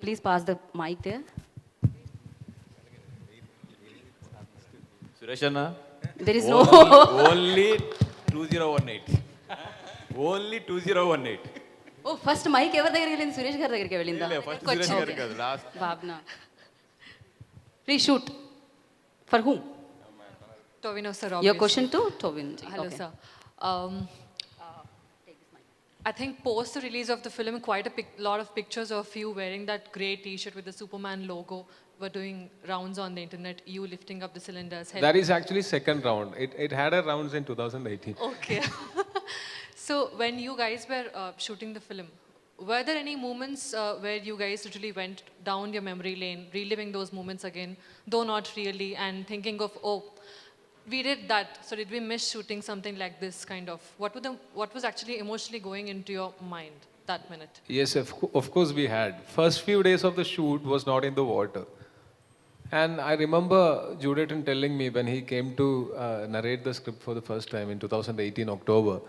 Please pass the mic there. Sureshana, There is no. only 2018. Only 2018. Oh, first mic ఎవరి దగ్గరికి వెళ్ళింది సురేష్ గారి దగ్గరికి వెళ్ళిందా ఫస్ట్ సురేష్ గారు కాదు last Bhavana please shoot for whom Tovino sir, your obviously. Question to Tovino Hello, sir. Um, I think post the release of the film, quite a lot of pictures of you wearing that grey T-shirt with the Superman logo were doing rounds on the internet. You lifting up the cylinders. That is actually second round. It had a rounds in 2018. Okay. So when you guys were shooting the film, were there any moments where you guys literally went down your memory lane, reliving those moments again, though not really, and thinking of, oh, we did that, so did we miss shooting something like this kind of? What was actually emotionally going into your mind that minute? Yes, of course we had. First few days of the shoot was not in the water. And I remember Jude Anthony telling me when he came to narrate the script for the first time in 2018 October,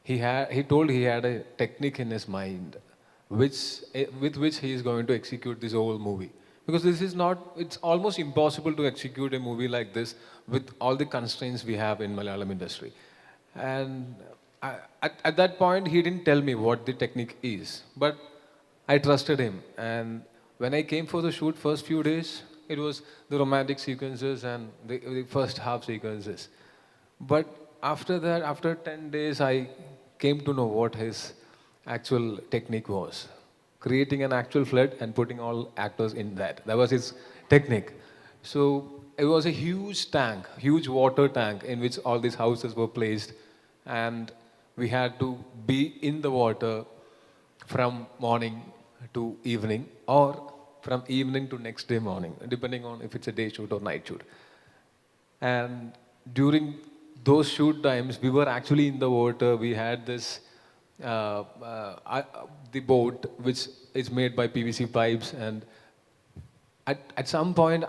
he told he had a technique in his mind, with which he is going to execute this whole movie. Because this is not, it's almost impossible to execute a movie like this with all the constraints we have in Malayalam industry. And at that point, he didn't tell me what the technique is, but I trusted him. And when I came for the shoot, first few days, it was the romantic sequences and the first half sequences. But after that, after 10 days, I came to know what his actual technique was. Creating an actual flood and putting all actors in that. That was his technique. So it was a huge tank, huge water tank in which all these houses were placed. And we had to be in the water from morning to evening or from evening to next day morning, depending on if it's a day shoot or night shoot. And during those shoot times, we were actually in the water. We had this the boat, which is made by PVC pipes, and at some point,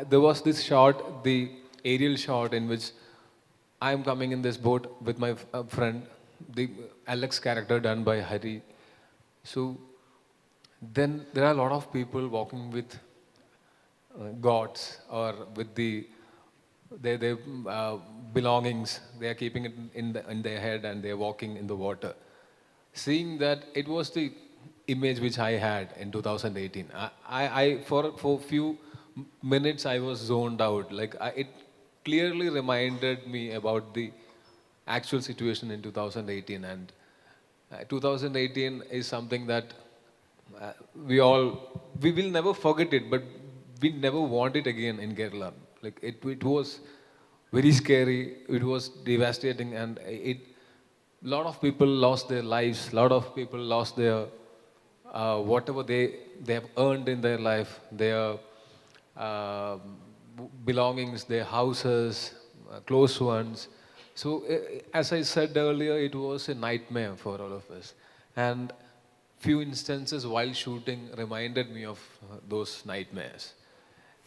there was this shot, the aerial shot, in which I am coming in this boat with my friend, the Alex character done by Hari. So then there are a lot of people walking with gods or with their belongings. They are keeping it in their head and they are walking in the water. Seeing that, it was the image which I had in 2018. For few minutes I was zoned out. Like it clearly reminded me about the actual situation in 2018. And 2018 is something that we will never forget it, but we never want it again in Kerala. Like it was very scary. It was devastating, and lot of people lost their lives. Lot of people lost their whatever they have earned in their life, their uh, belongings, their houses, close ones. So as I said earlier, it was a nightmare for all of us. And few instances while shooting reminded me of those nightmares.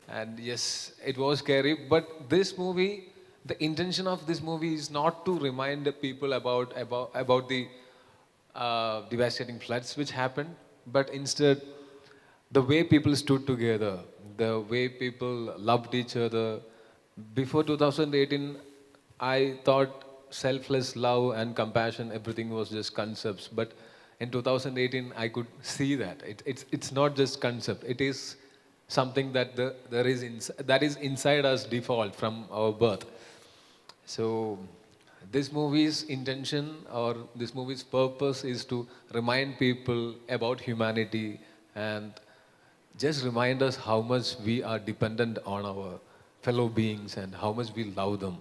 And yes, it was scary. But this movie, the intention of this movie is not to remind the people about the devastating floods which happened, but instead the way people stood together, the way people loved each other. Before 2018, I thought selfless love and compassion, everything was just concepts. But in 2018, I could see that it's not just concept. It is something that that is inside us default from our birth. So this movie's intention or this movie's purpose is to remind people about humanity and just remind us how much we are dependent on our fellow beings and how much we love them.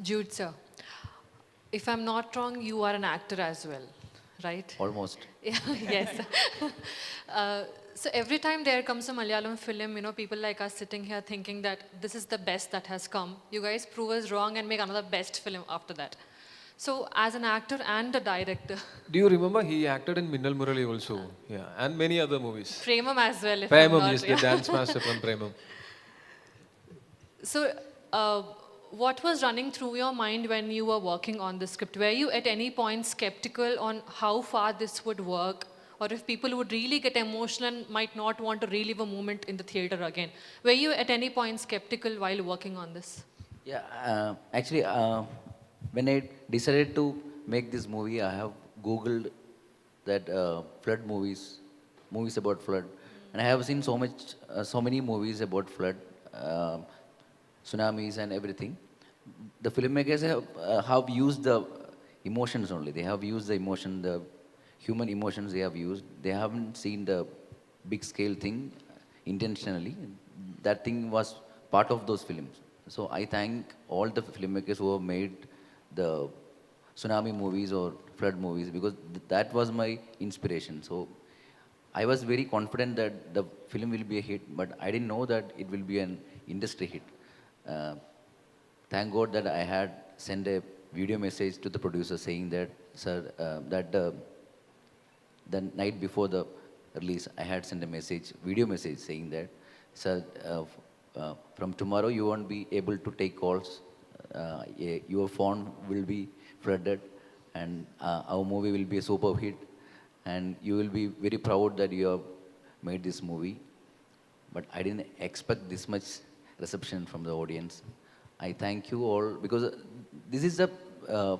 Jude sir, if I'm not wrong, you are an actor as well, right? almost. Yeah, yes. So every time there comes a Malayalam film, people like us sitting here thinking that this is the best that has come. You guys prove us wrong and make another best film after that. So as an actor and a director, Do you remember he acted in Minnal Murali also? Yeah, and many other movies. Premam as well, if I'm Premam, not yes, the yeah. dance master from Premam. So, what was running through your mind when you were working on the script? Were you at any point skeptical on how far this would work? or if people would really get emotional and might not want to relive a moment in the theater again. Were you at any point skeptical while working on this? Yeah, actually, when I decided to make this movie, I have Googled that flood movies, movies about flood, and I have seen so many movies about flood, tsunamis, and everything. The filmmakers have used the emotions only. They have used the emotion, the human emotions they have used. They haven't seen the big scale thing intentionally. That thing was part of those films. So I thank all the filmmakers who have made the tsunami movies or flood movies because that was my inspiration. So I was very confident that the film will be a hit, but I didn't know that it will be an industry hit. Uh, Thank God that I had sent a video message to the producer saying that, sir, the night before the release, I had sent a message, video message saying that, sir, from tomorrow you won't be able to take calls. Your phone will be flooded, and our movie will be a super hit, and you will be very proud that you have made this movie. But I didn't expect this much reception from the audience. I thank you all because this is the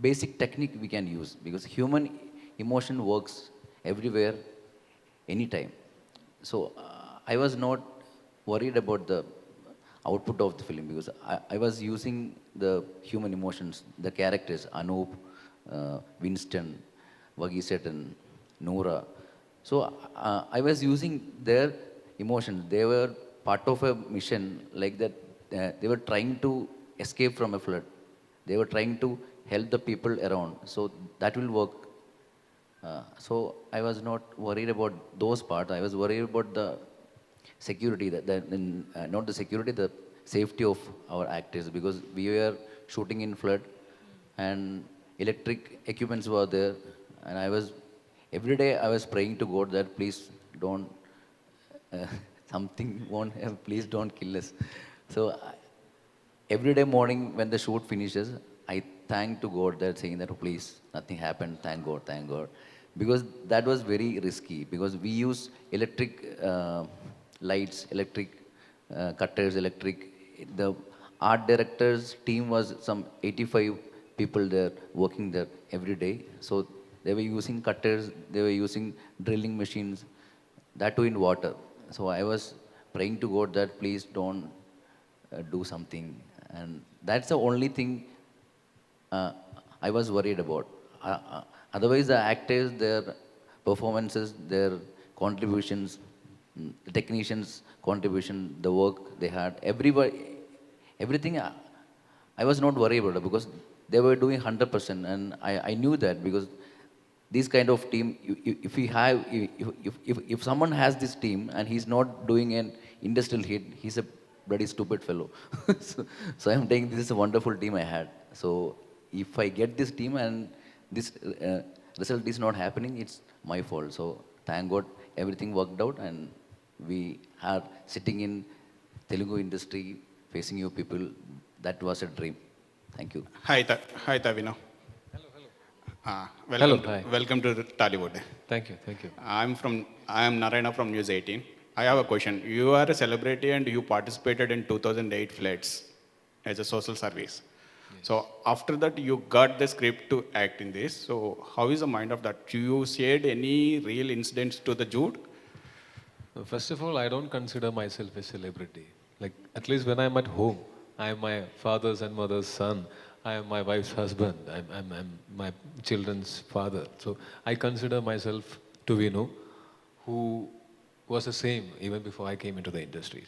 basic technique we can use because human emotion works everywhere, anytime. So I was not worried about the output of the film because I was using the human emotions, the characters, Anoop, Winston, Wagi Setan, Noora. So I was using their emotions. They were part of a mission like that. They were trying to escape from a flood. They were trying to help the people around. So that will work. So I was not worried about those parts. I was worried about the security, not the security, the safety of our actors because we were shooting in flood and electric equipments were there. And every day I was praying to God that please don't, something won't have, please don't kill us. So every day morning when the shoot finishes, I thank to God that saying that, "Oh, please, nothing happened, thank God, thank God." Because that was very risky because we use electric lights, electric cutters, the art director's team was some 85 people there working there every day. So they were using cutters, they were using drilling machines, that too in water. So I was praying to God that please don't do something. And that's the only thing I was worried about. Otherwise, the actors, their performances, their contributions, the technicians' contribution, the work they had, everything, I was not worried about it because they were doing 100%. And I knew that because this kind of team, if someone has this team and he's not doing an industrial hit, he's a bloody stupid fellow. so I'm saying this is a wonderful team I had. So if I get this team and this result is not happening, it's my fault. So thank God everything worked out and we are sitting in Telugu industry facing you people. That was a dream. Thank you. Hi, Tavino. Hello, hi. Welcome to Tollywood. Thank you, thank you. I am Narayana from News 18. I have a question. You are a celebrity and you participated in 2008 floods as a social service. Yes. So after that, you got the script to act in this. So how is the mind of that? You shared any real incidents to the Jude? First of all, I don't consider myself a celebrity. Like, at least when I'm at home, I'm my father's and mother's son. I am my wife's husband. I'm my children's father. So I consider myself to be, who was the same even before I came into the industry.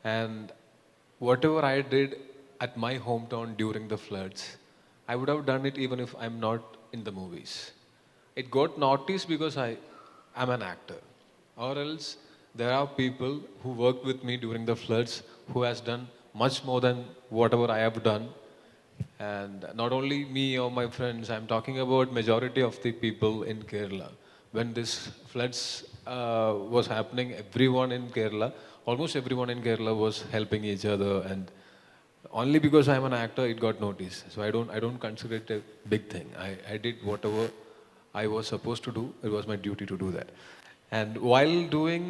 And whatever I did at my hometown during the floods, I would have done it even if I'm not in the movies. It got noticed because I am an actor. Or else there are people who worked with me during the floods who has done much more than whatever I have done. And not only me or my friends, I'm talking about majority of the people in Kerala. When this floods was happening, everyone in Kerala, almost everyone in Kerala was helping each other, and only because I'm an actor, it got noticed. So I don't consider it a big thing. I did whatever I was supposed to do. It was my duty to do that. And while doing,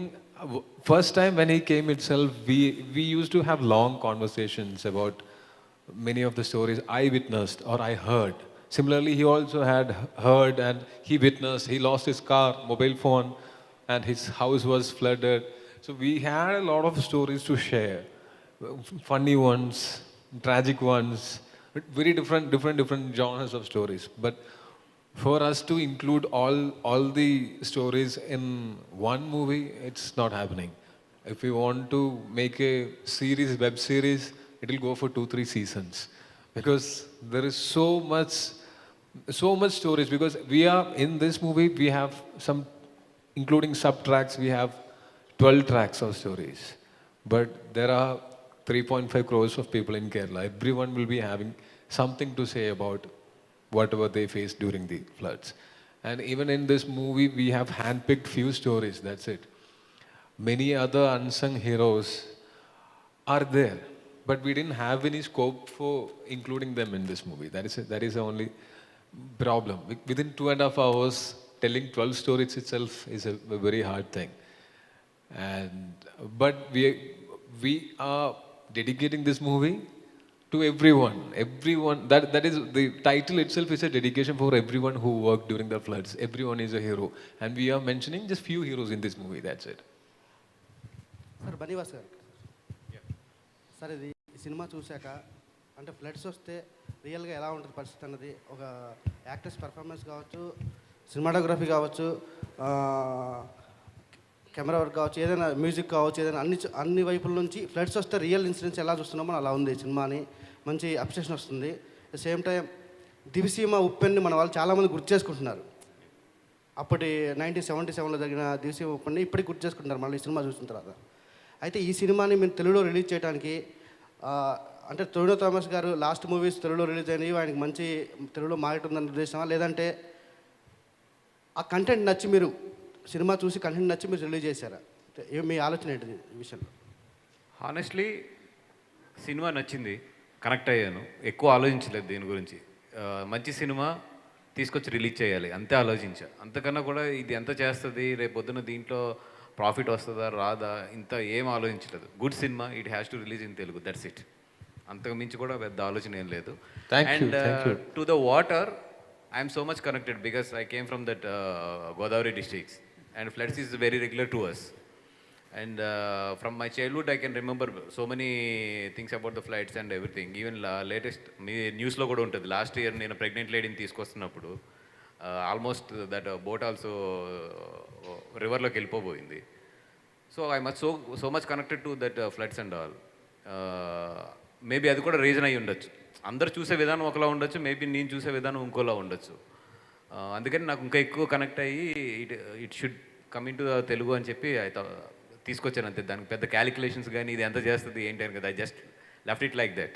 first time when he came itself, we used to have long conversations about many of the stories I witnessed or I heard. Similarly, he also had heard and he witnessed. He lost his car, mobile phone, and his house was flooded. So we had a lot of stories to share, funny ones, tragic ones, very different genres of stories. But for us to include all the stories in one movie, it's not happening. If we want to make a series, web series, it will go for 2-3 seasons because there is so much stories. Because we are in this movie, we have some, including subtracks, we have 12 tracks of stories. But there are 3.5 crores of people in Kerala. Everyone will be having something to say about whatever they faced during the floods. And even in this movie, we have handpicked few stories, that's it. Many other unsung heroes are there, but we didn't have any scope for including them in this movie. That is the only problem. Within 2.5 hours, telling 12 stories itself is a very hard thing. And but we are dedicating this movie to everyone. Everyone, that is the title itself is a dedication for everyone who worked during the floods. Everyone is a hero, and we are mentioning just few heroes in this movie. That's it. Sir బనీవాస్ గారు sir ఇది ఈ cinema చూశాక అంటే floods వస్తే రియల్గా ఎలా ఉంటుంది పరిస్థితి అన్నది ఒక యాక్టర్స్ పెర్ఫార్మెన్స్ కావచ్చు, సినిమాటోగ్రఫీ కావచ్చు, కెమెరా వర్క్ కావచ్చు, ఏదైనా మ్యూజిక్ కావచ్చు, ఏదైనా అన్ని వైపుల నుంచి ఫ్లడ్స్ వస్తే రియల్ ఇన్సిడెంట్స్ ఎలా చూస్తున్నామో అలా ఉంది సినిమాని. మంచి అప్రిషియేషన్ వస్తుంది. At the same time Diviseema ఉప్పెన్ని మన వాళ్ళు చాలామంది గుర్తు చేసుకుంటున్నారు. అప్పటి 1977లో జరిగిన దివిసీమ ఉప్పెన్ని ఇప్పటికి గుర్తు చేసుకుంటున్నారు మళ్ళీ ఈ సినిమా చూసిన తర్వాత. అయితే ఈ సినిమాని మేము తెలుగులో రిలీజ్ చేయడానికి అంటే టొవినో థామస్ గారు లాస్ట్ మూవీస్ తెలుగులో రిలీజ్ అయినవి ఆయనకి మంచి తెలుగులో మారుతుందన్న ఉద్దేశమా, లేదంటే ఆ కంటెంట్ నచ్చి మీరు సినిమా చూసి కంటెంట్ నచ్చి మీరు రిలీజ్ చేశారా? మీ ఆలోచన ఏంటిది ఈ విషయంలో? హానెస్ట్లీ సినిమా నచ్చింది, కనెక్ట్ అయ్యాను, ఎక్కువ ఆలోచించలేదు దీని గురించి. మంచి సినిమా తీసుకొచ్చి రిలీజ్ చేయాలి అంతే ఆలోచించా. అంతకన్నా కూడా ఇది ఎంత చేస్తుంది, రేపు పొద్దున దీంట్లో ప్రాఫిట్ వస్తుందా రాదా ఇంత ఏం ఆలోచించలేదు. Good cinema, it has to release in Telugu, that's it. అంతకు మించి కూడా పెద్ద ఆలోచన ఏం లేదు. And to the water I'm so much connected because I came from that Godavari districts and floods is very regular to us. And from my childhood, I can remember so many things about the flights and everything. Even latest news lo kuda untadi. Last year nenu pregnant lady ni తీసుకొస్తున్నప్పుడు almost that boat also river loki వెళ్ళిపోయింది. So I must so much connected to that floods and all. Maybe అది కూడా reason అయి ఉండొచ్చు. అందరు చూసే విధానం ఒకలా ఉండొచ్చు, మేబీ నేను చూసే విధానం ఇంకోలా ఉండొచ్చు. అందుకని నాకు ఇంకా ఎక్కువ కనెక్ట్ అయ్యి it should come in to Telugu అని చెప్పి తీసుకొచ్చాను అంతే. దానికి పెద్ద క్యాలిక్యులేషన్స్ కానీ ఇది ఎంత చేస్తుంది ఏంటి అని కదా, I just left it like that.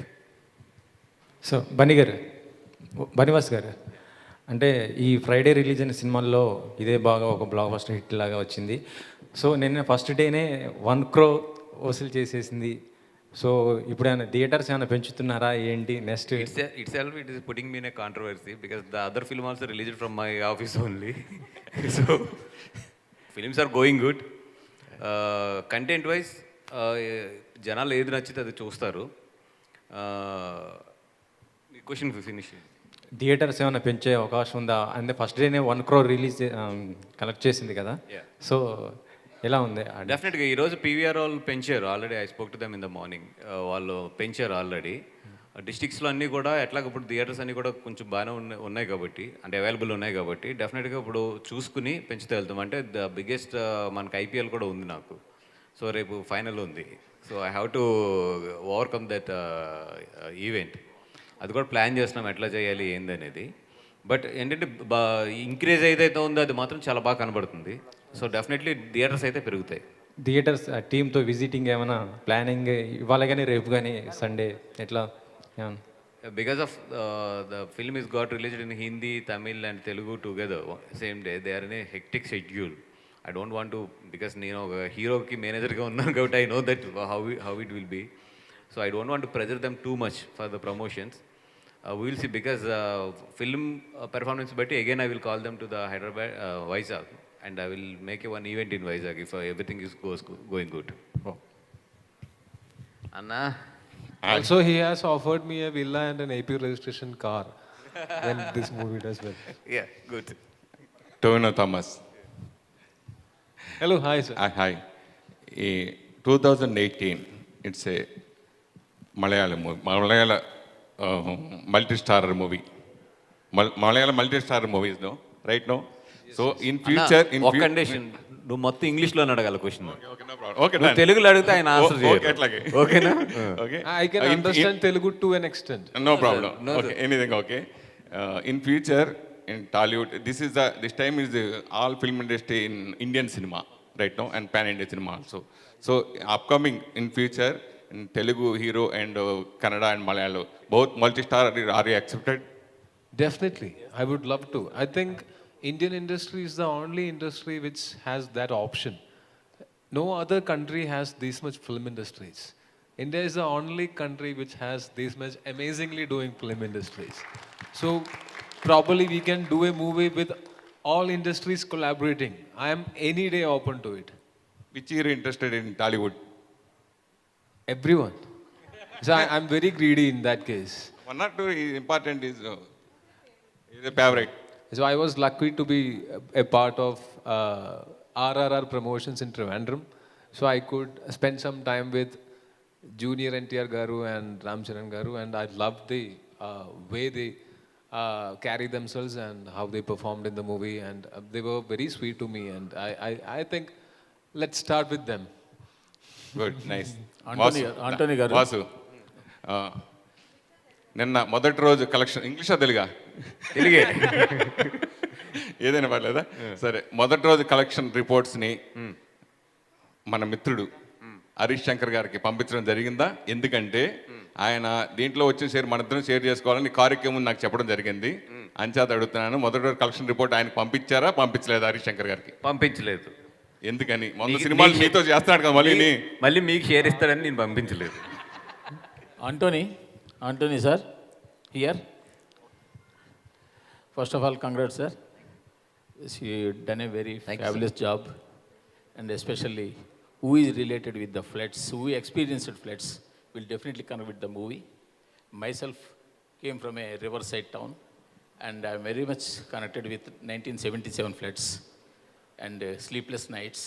So Bunny Vas గారు అంటే ఈ ఫ్రైడే రిలీజ్ అయిన సినిమాల్లో ఇదే బాగా ఒక బ్లాక్ బస్టర్ హిట్ లాగా వచ్చింది. సో నిన్న ఫస్ట్ డేనే 1 crore వసూలు చేసేసింది. సో ఇప్పుడు ఏమైనా థియేటర్స్ ఏమైనా పెంచుతున్నారా ఏంటి next? It is putting me in a controversy because the other film also released from my office only. So films are going good. Content wise జనాలు ఏది నచ్చితే అది చూస్తారు. Question finish. థియేటర్స్ ఏమైనా పెంచే అవకాశం ఉందా? అంటే ఫస్ట్ డేనే 1 crore రిలీజ్ కలెక్ట్ చేసింది కదా, సో ఎలా ఉంది? డెఫినెట్గా ఈరోజు పీవీఆర్ వాళ్ళు పెంచారు already. I spoke to them in the morning. వాళ్ళు పెంచారు ఆల్రెడీ. డిస్ట్రిక్ట్స్లో అన్నీ కూడా ఎట్లాగ ఇప్పుడు థియేటర్స్ అన్నీ కూడా కొంచెం బాగానే ఉన్నాయి కాబట్టి, అంటే అవైలబుల్ ఉన్నాయి కాబట్టి డెఫినెట్గా ఇప్పుడు చూసుకుని పెంచుతూ వెళ్తాం. అంటే ద బిగ్గెస్ట్ మనకి ఐపీఎల్ కూడా ఉంది నాకు. సో రేపు ఫైనల్ ఉంది. So I have to overcome that event. అది కూడా ప్లాన్ చేస్తున్నాం ఎట్లా చేయాలి ఏందనేది. బట్ ఏంటంటే ఇంక్రీజ్ ఏదైతే ఉందో అది మాత్రం చాలా బాగా కనబడుతుంది. సో డెఫినెట్లీ థియేటర్స్ అయితే పెరుగుతాయి. థియేటర్స్ టీమ్తో విజిటింగ్ ఏమైనా ప్లానింగ్ ఇవాళ కానీ రేపు కానీ సండే ఎట్లా? Because of the film is got released in Hindi, Tamil and Telugu together same day, they are in a hectic schedule. I don't want to, because hero ki manager ga unna kabatti I know that how it will be. So I don't want to pressure them too much for the promotions. We'll see because film performance బట్టి again I will call them to the Hyderabad, Vizag, and I will make one event in Vizag if everything is going good. Anna, Also, he has offered me a villa and an AP registration car when this movie does well. yeah, good. Tovino Thomas. Hello, hi, sir. Hi. 2018, it's a Malayalam movie, Malayalam multi-star movie. Malayalam multi-star movies, no? Right now? So, in future... ఒక condition నువ్వు మొత్తం ఇంగ్లీష్లో అడగాల question Okay, no problem. Okay, నువ్వు done. తెలుగులో అడిగితే ఆయన answer Okay, చేయరు అట్లాగే. ఓకేనా Okay. I can understand Telugu to an extent. No problem. No, Okay, anything okay. In future, in Tollywood, this time is all film industry in Indian cinema right now and pan-India cinema also. So upcoming in future, in Telugu hero and Kannada and Malayalam, both multi-star are you accepted? Definitely, I would love to. I think Indian industry is the only industry which has that option. No other country has this much film industries. India is the only country which has this much amazingly doing film industries. So probably we can do a movie with all industries collaborating. I am any day open to it. Which year interested in Tollywood? Everyone. So I'm very greedy in that case. One or two is important is a favorite. So I was lucky to be a part of RRR promotions in Trivandrum. So I could spend some time with Junior NTR Garu and Ram Charan Garu, and I loved the way they carry themselves and how they performed in the movie, and they were very sweet to me. And I think let's start with them. Good, nice. Anthony garu. Vasu. నిన్న మొదటి రోజు collection ఇంగ్లీషా తెలుగా తెలుగే ఏదైనా పర్లేదా సరే మొదటి రోజు collection రిపోర్ట్స్ని మన మిత్రుడు హరీష్ శంకర్ గారికి పంపించడం జరిగిందా ఎందుకంటే ఆయన దీంట్లో వచ్చిన షేర్ మన ఇద్దరం షేర్ చేసుకోవాలని కార్యక్రమం నాకు చెప్పడం జరిగింది అంచేత అడుగుతున్నాను మొదటి రోజు కలెక్షన్ రిపోర్ట్ ఆయనకు పంపించారా పంపించలేదా హరీష్ శంకర్ గారికి పంపించలేదు ఎందుకని మొన్న సినిమాలు మీతో చేస్తున్నాడు కదా మళ్ళీ మీకు షేర్ ఇస్తాడని నేను పంపించలేదు Anthony sir, here. First of all, congrats sir. You done a very fabulous job, and especially who is related with the floods, who experienced floods, will definitely connect with the movie. Myself came from a riverside town, and I'm very much connected with 1977 floods and sleepless nights,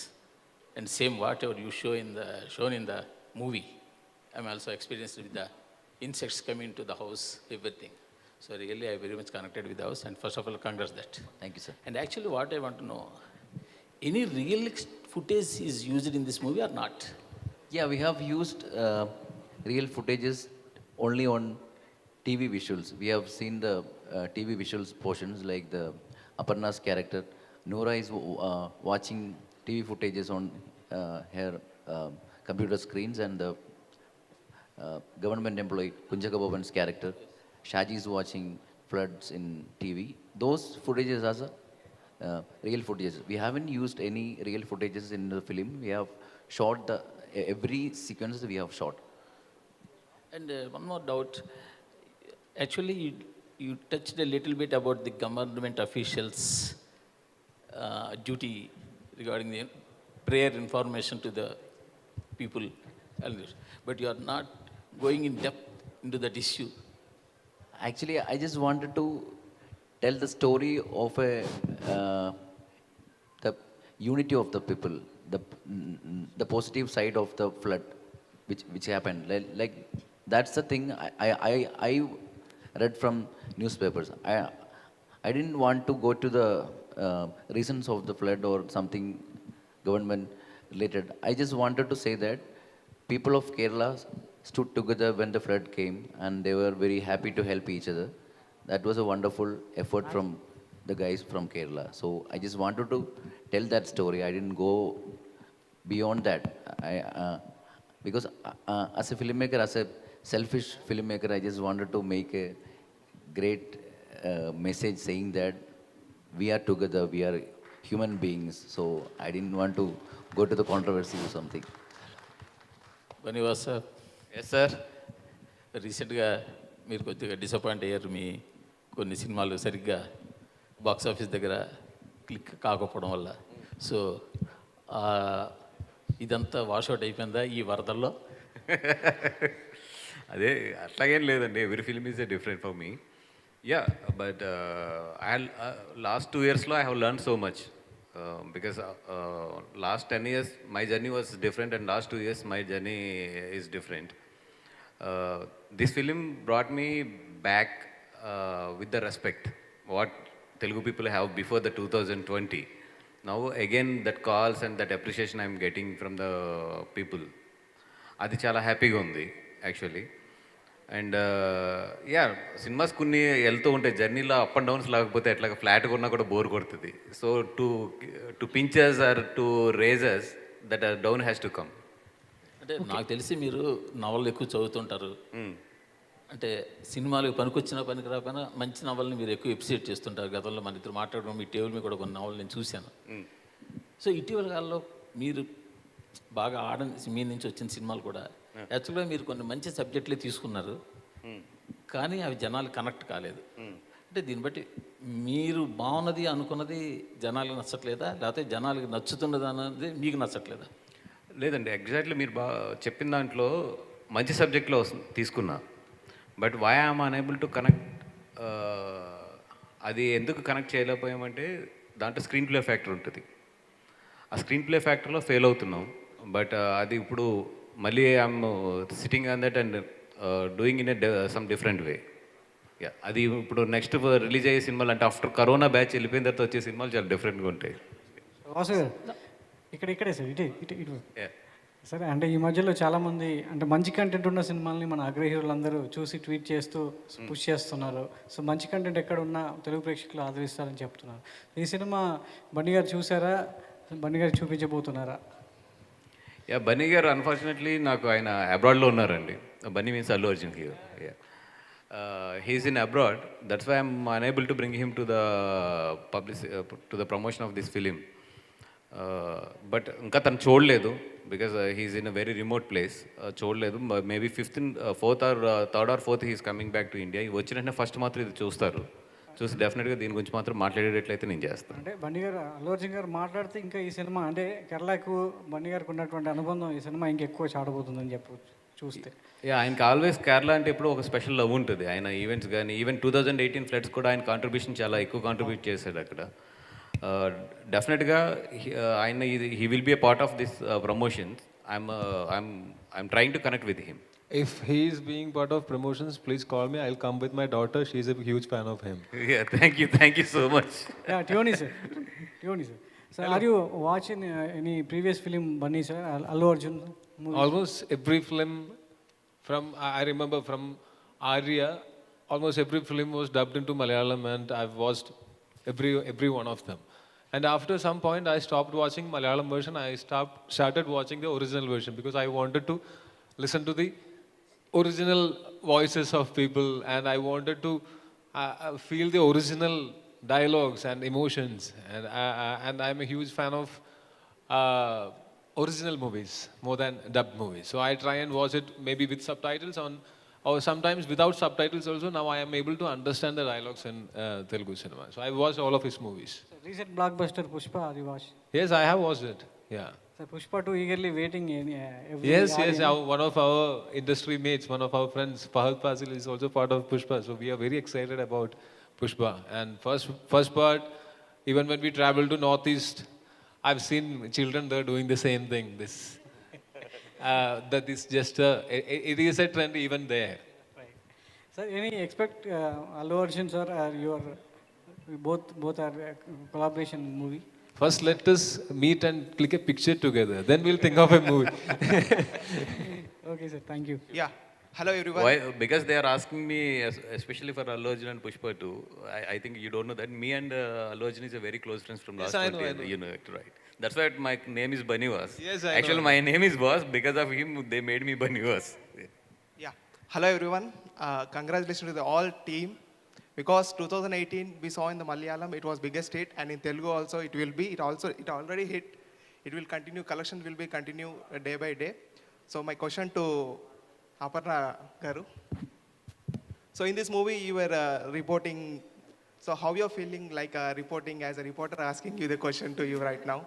and same whatever you shown in the movie. I'm also experienced with the insects coming into the house, everything. So really, I very much connected with the house. And first of all, congrats that. Thank you, sir. And actually, what I want to know, any real footage is used in this movie or not? Yeah, we have used real footages only on TV visuals. We have seen the TV visuals portions like the Aparna's character. Noora is watching TV footages on her computer screens, and the government employee Kunjaka Boban's character, Shaji is watching floods in TV. Those footages are real footages. We haven't used any real footages in the film. We have shot every sequence we have shot. And one more doubt. Actually, you touched a little bit about the government officials' duty regarding the prayer information to the people. But you are not going in depth into that issue. Actually, I just wanted to tell the story of the unity of the people, the positive side of the flood, which happened. Like that's the thing I read from newspapers. I didn't want to go to the reasons of the flood or something government related. I just wanted to say that people of Kerala stood together when the flood came, and they were very happy to help each other. That was a wonderful effort from the guys from Kerala. So I just wanted to tell that story. I didn't go beyond that. Because as a filmmaker, as a selfish filmmaker, I just wanted to make a great message saying that we are together, we are human beings. So I didn't want to go to the controversy or something. Vanivas sir. Yes sir రీసెంట్గా మీరు కొద్దిగా disappoint అయ్యారు, మీ కొన్ని సినిమాలు సరిగ్గా box office దగ్గర click కాకపోవడం వల్ల. సో ఇదంతా వాషౌట్ అయిపోయిందా ఈ వరదల్లో? అదే అట్లాగేం లేదండి, every film is different for me. Yeah, but I last 2 yearsలో I have learn so much because last 10 years my journey was different and last 2 years my journey is different. This film brought me back with the respect what Telugu people have before the 2020. Now again that calls and that appreciation I am getting from the people. అది చాలా హ్యాపీగా ఉంది actually. And yeah, cinemas కొన్ని వెళ్తూ ఉంటాయి జర్నీలో, up and downs లేకపోతే ఎట్లాగా ఫ్లాట్గా ఉన్నా కూడా బోర్ కొడుతుంది. So to pinchers or to razors that down has to come. అంటే నాకు తెలిసి మీరు నవళ్ళు ఎక్కువ చదువుతుంటారు. అంటే సినిమాలకు పనికొచ్చినా పనికి రాకపోయినా మంచి నవల్ని మీరు ఎక్కువ ఎప్రిషియేట్ చేస్తుంటారు. గతంలో మన ఇద్దరు మాట్లాడడం మీ టేబుల్ మీద కూడా కొన్ని నవలు నేను చూశాను. సో ఇటీవల కాలంలో మీరు బాగా మీ నుంచి వచ్చిన సినిమాలు కూడా యాక్చువల్గా మీరు కొన్ని మంచి సబ్జెక్టులే తీసుకున్నారు, కానీ అవి జనాలు కనెక్ట్ కాలేదు. అంటే దీన్ని బట్టి మీరు బాగున్నది అనుకున్నది జనాలకు నచ్చట్లేదా, లేకపోతే జనాలకి నచ్చుతున్నది అన్నది మీకు నచ్చట్లేదా? లేదండి, ఎగ్జాక్ట్లీ మీరు బాగా చెప్పిన దాంట్లో మంచి సబ్జెక్ట్లో తీసుకున్నా. But why I'm unable to connect, అది ఎందుకు కనెక్ట్ చేయలేకపోయామంటే దాంట్లో స్క్రీన్ ప్లే ఫ్యాక్టర్ ఉంటుంది. ఆ స్క్రీన్ ప్లే ఫ్యాక్టర్లో ఫెయిల్ అవుతున్నాం. బట్ అది ఇప్పుడు మళ్ళీ I'm sitting on that and doing in some different way. Yeah, అది ఇప్పుడు నెక్స్ట్ రిలీజ్ అయ్యే సినిమాలు అంటే ఆఫ్టర్ కరోనా బ్యాచ్ వెళ్ళిపోయిన తర్వాత వచ్చే సినిమాలు చాలా డిఫరెంట్గా ఉంటాయి. వాసు గారు ఇక్కడే సార్, ఇటు సరే. అంటే ఈ మధ్యలో చాలామంది అంటే మంచి కంటెంట్ ఉన్న సినిమాల్ని మన అగ్రహీరులందరూ చూసి ట్వీట్ చేస్తూ పుష్ చేస్తున్నారు. సో మంచి కంటెంట్ ఎక్కడ ఉన్నా తెలుగు ప్రేక్షకులు ఆదరిస్తారని చెప్తున్నారు. ఈ సినిమా బన్నీ గారు చూసారా, బన్నీ గారు చూపించబోతున్నారా? యా, బన్నీ గారు అన్ఫార్చునేట్లీ నాకు ఆయన అబ్రాడ్లో ఉన్నారండి. Bunny means Allu Arjun hero. Yeah, he's in abroad, that's why I'm unable to bring him to the promotion of this film. But ఇంకా తను చూడలేదు because he's in a very remote place. చూడలేదు. Maybe 4th or 3rd or 4th he's coming back to India. వచ్చినట్టే first మాత్రం ఇది చూస్తారు. చూసి డెఫినెట్గా దీని గురించి మాత్రం మాట్లాడేటట్లయితే నేను చేస్తాను. అంటే బన్నీ గారు, అల్లు అర్జున్ గారు మాట్లాడితే ఇంకా ఈ సినిమా అంటే కేరళకు బన్నీ గారికి ఉన్నటువంటి అనుబంధం ఈ సినిమా ఇంకెక్కువ చాటబోతుందని చెప్పవచ్చు చూస్తే. యా, ఆయనకి ఆల్వేస్ కేరళ అంటే ఎప్పుడు ఒక స్పెషల్ లవ్ ఉంటుంది. ఆయన ఈవెంట్స్ కానీ ఈవెన్ 2018 ఫ్లడ్స్ కూడా ఆయన కాంట్రిబ్యూషన్ చాలా ఎక్కువ కాంట్రిబ్యూట్ చేశాడు అక్కడ. డెఫినెట్గా ఆయన he will be a part of this promotions. I'm trying to connect with him. If he is being part of promotions, please call me. I'll come with my daughter. She's a huge fan of him. Yeah, thank you so much. Yeah, Tioni sir. So are you watching any previous film Bunny sir, Allu Arjun movies? Almost every film from, I remember from Arya, almost every film was dubbed into Malayalam, and I've watched every one of them. And after some point, I stopped watching Malayalam version. I started watching the original version because I wanted to listen to the original voices of people, and I wanted to feel the original dialogues and emotions, and I'm a huge fan of original movies more than dubbed movies. So I try and watch it maybe with subtitles on, or sometimes without subtitles also. Now I am able to understand the dialogues in Telugu cinema. So I watched all of his movies. So recent blockbuster Pushpa, have you watched? Yes, I have watched it. Yeah. So Pushpa 2 eagerly waiting in every Yes. One of our industry mates, one of our friends, Fahad Fazil, is also part of Pushpa. So we are very excited about Pushpa. And first part, even when we travel to Northeast, I've seen children there doing the same thing. That is just it is a trend even there. Right. Sir, any expect Allu Arjun sir, both are collaboration movie? First, let us meet and click a picture together. Then we'll think of a movie. Okay, sir. Thank you. Yeah. Hello, everyone. Why? Because they are asking me, especially for Allu Arjun and Pushpa too. I think you don't know that. Me and Allu Arjun is a very close friends from last 20 years. You know it, right? That's why my name is Bunny Vas. Yes, I Actually, know. my name is Vas. Because of him, they made me Bunny Vas. Yeah. Hello, everyone. Congratulations to the all team. Because 2018 we saw in the Malayalam, it was biggest hit, and in Telugu also it will be. It already hit. It will continue. Collection will be continue day by day. So my question to Aparna Garu. So in this movie, you were reporting. So how you're feeling like reporting as a reporter, asking you the question to you right now?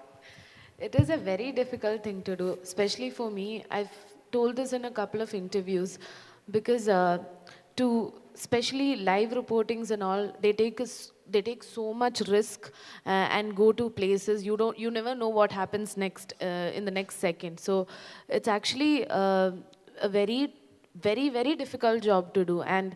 It is a very difficult thing to do, especially for me. I've told this in a couple of interviews because to especially live reportings and all, they take so much risk and go to places you never know what happens next in the next second. So it's actually a very difficult job to do. And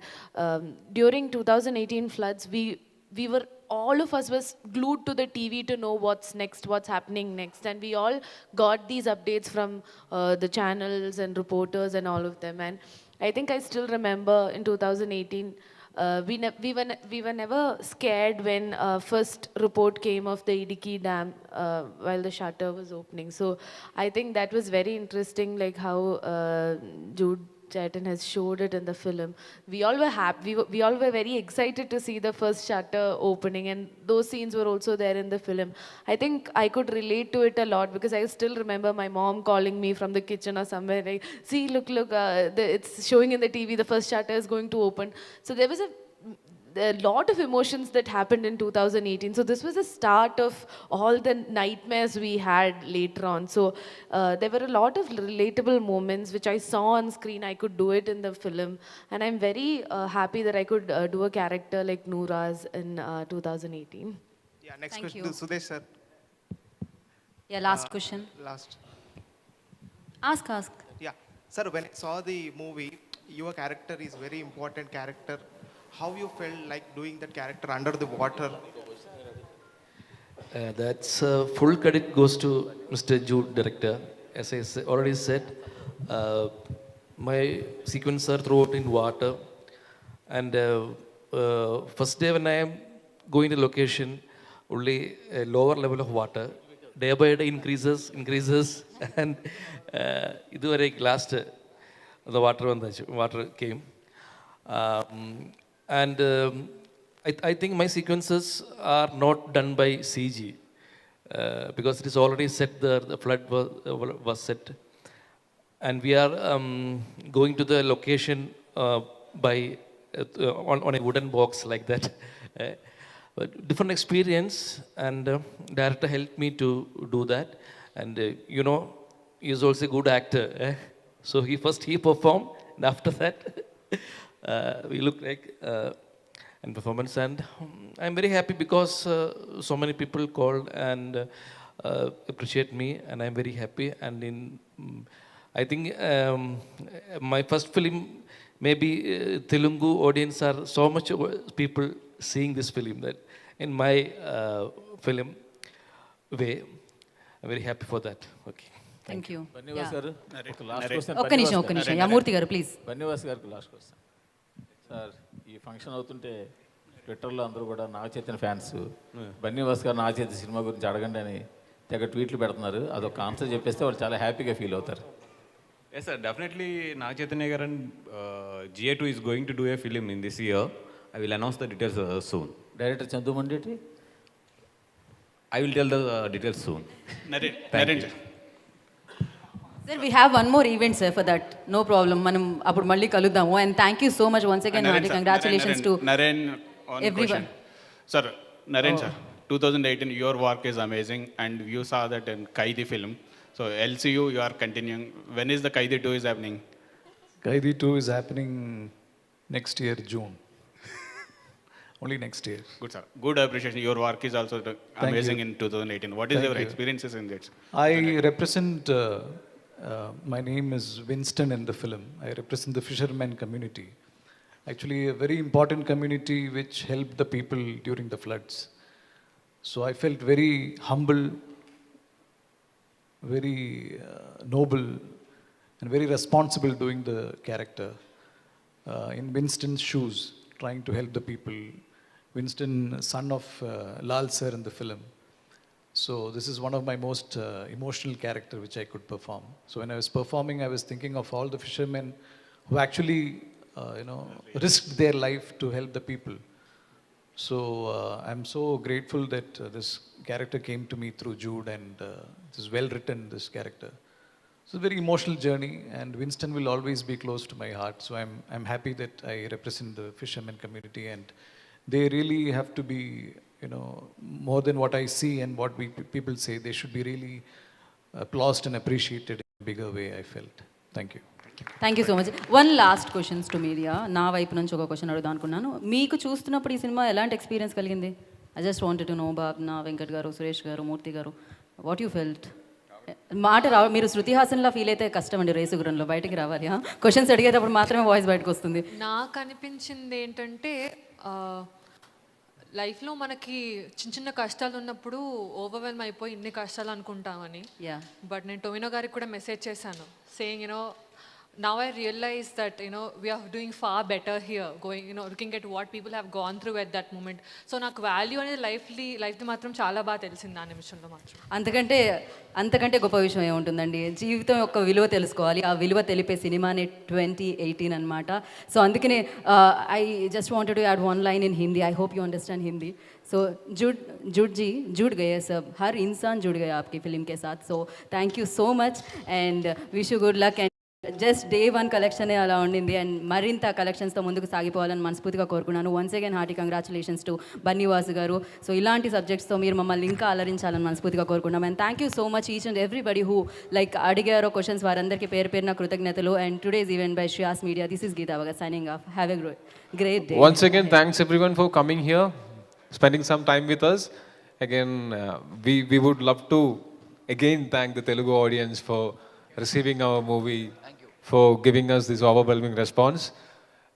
during 2018 floods, we were all of us was glued to the TV to know what's next, what's happening next, and we all got these updates from the channels and reporters and all of them. And I think I still remember in 2018. We were never scared when first report came of the Idiki Dam while the shutter was opening. So I think that was very interesting, like how Jude Chaitan has showed it in the film. We all were happy. We all were very excited to see the first shutter opening, and those scenes were also there in the film. I think I could relate to it a lot because I still remember my mom calling me from the kitchen or somewhere like, "See, look, it's showing in the TV. The first shutter is going to open." So there was a lot of emotions that happened in 2018. So this was the start of all the nightmares we had later on. So there were a lot of relatable moments which I saw on screen. I could do it in the film, and I'm very happy that I could do a character like Nooraz in 2018. Yeah, next Thank question you. to Sudesh sir. Yeah, last question. Last. Ask. Yeah. Sir, when I saw the movie, your character is very important character. How you felt like doing that character under the water? That's full credit goes to Mr. Jude, director. As I already said, my sequences are throughout in water. And first day when I am going to location, only a lower level of water. Day by day increases, and last the water came. And I think my sequences are not done by CG because it is already set there, the flood was set. And we are going to the location by on a wooden box like that. But different experience, and director helped me to do that. And he is also a good actor. So he performed, and after that we look like in performance. And I'm very happy because so many people called and appreciate me, and I'm very happy. And I think my first film, maybe Telugu audience are so much people seeing this film that in my film way, I'm very happy for that. Okay. Thank you. Bunny Vas గారు ఒక last question ఒక్క నిమిషం యామూర్తి గారు please. Bunny Vas గారికి last question. Sir, ఈ function అవుతుంటే ట్విట్టర్లో అందరూ కూడా నాగచైతన్య ఫ్యాన్స్ బన్నివాస్ గారు నాగచైతన్య సినిమా గురించి అడగండి అని తెగ ట్వీట్లు పెడుతున్నారు. అదొక ఆన్సర్ చెప్పేస్తే వాళ్ళు చాలా హ్యాపీగా ఫీల్ అవుతారు. Yes, sir. Definitely, Nag Chaitanya Garan GA2 is going to do a film in this year. I will announce the details soon. Director Chandu Mandeti? I will tell the details soon. Naren. Sir, we have one more event, sir, for that. No problem. Manam appudu malli kaluddamu. And thank you so much once again. Hearty congratulations to Naren, one everyone. question. Sir, Naren sir, 2018, your work is amazing, and you saw that in Kaidi film. So LCU, you are continuing. When is the Kaidi 2 is happening? Kaidi 2 is happening next year, June. Only next year. Good, sir. Good appreciation. Your work is also amazing in 2018. What is your experiences in that? I represent, my name is Winston in the film. I represent the fishermen community. Actually, a very important community which helped the people during the floods. So I felt very humble, very noble, and very responsible doing the character. In Winston's shoes, trying to help the people. Winston, son of Lal sir in the film. So this is one of my most emotional character which I could perform. So when I was performing, I was thinking of all the fishermen who actually, risked their life to help the people. So I'm so grateful that this character came to me through Jude, and this is well written, this character. It's a very emotional journey, and Winston will always be close to my heart. So I'm happy that I represent the fishermen community, and they really have to be, you know, more than what I see and what people say. They should be really applauded and appreciated in a bigger way, I felt. Thank you. Thank you so much. One last questions to media. నా వైపు నుంచి ఒక question అడుగుదాం అనుకున్నాను. మీకు చూస్తున్నప్పుడు ఈ cinema ఎలాంటి ఎక్స్పీరియన్స్ కలిగింది? I just wanted to know బాబ్నా, వెంకట్ గారు, సురేష్ గారు, మూర్తి గారు, వాట్ యూ ఫెల్ట్? మాట మీరు శృతి హాసన్లా ఫీల్ అయితే కష్టం అండి రేసుగురంలో, బయటికి రావాలి. క్వశ్చన్స్ అడిగేటప్పుడు మాత్రమే వాయిస్ బయటకు వస్తుంది. నాకు అనిపించింది ఏంటంటే లైఫ్లో మనకి చిన్న చిన్న కష్టాలు ఉన్నప్పుడు ఓవర్వెల్మ్ అయిపోయి ఇన్ని కష్టాలు అనుకుంటామని. బట్ నేను టొమినో గారికి కూడా మెసేజ్ చేశాను, saying you know now I realize that we are doing far better here, going looking at what people have gone through at that moment. So నాకు వాల్యూ అనేది లైఫ్ది మాత్రం చాలా బాగా తెలిసింది ఆ నిమిషంలో మాత్రం. అంతకంటే గొప్ప విషయం ఏముంటుందండి? జీవితం యొక్క విలువ తెలుసుకోవాలి. ఆ విలువ తెలిపే సినిమానే 2018 అనమాట. సో అందుకనే I just wanted to add one line in Hindi. I hope you understand Hindi. So Jude ji जुड़ गए सब, हर इंसान जुड़ गया आपकी फिल्म के साथ. So thank you so much and wish you good luck. Just day 1 కలెక్షనే అలా ఉండింది, అండ్ మరింత కలెక్షన్స్తో ముందుకు సాగిపోవాలని మనస్ఫూర్తిగా కోరుకున్నాను. Once again hearty congratulations to Bunny Vasu గారు. సో ఇలాంటి సబ్జెక్ట్స్తో మీరు మమ్మల్ని ఇంకా అలరించాలని మనస్ఫూర్తిగా కోరుకున్నాం. And thank you so much each and everybody who like అడిగారో క్వశ్చన్స్, వారందరికీ పేరు పేరున కృతజ్ఞతలు. And today's event by Shreyas media. This is Geetha వగ signing off. Have a great day. Once again, thanks everyone for coming here, spending some time with us. Again, we would love to again thank the Telugu audience for receiving our movie, for giving us this overwhelming response.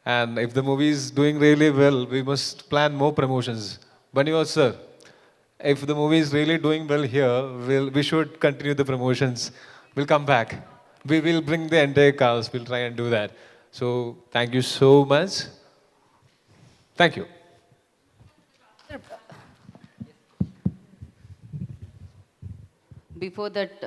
And if the movie is doing really well, we must plan more promotions. Baniwas sir, if the movie is really doing well here, we should continue the promotions. We'll come back. We will bring the entire cast. We'll try and do that. So thank you so much. Thank you. Before that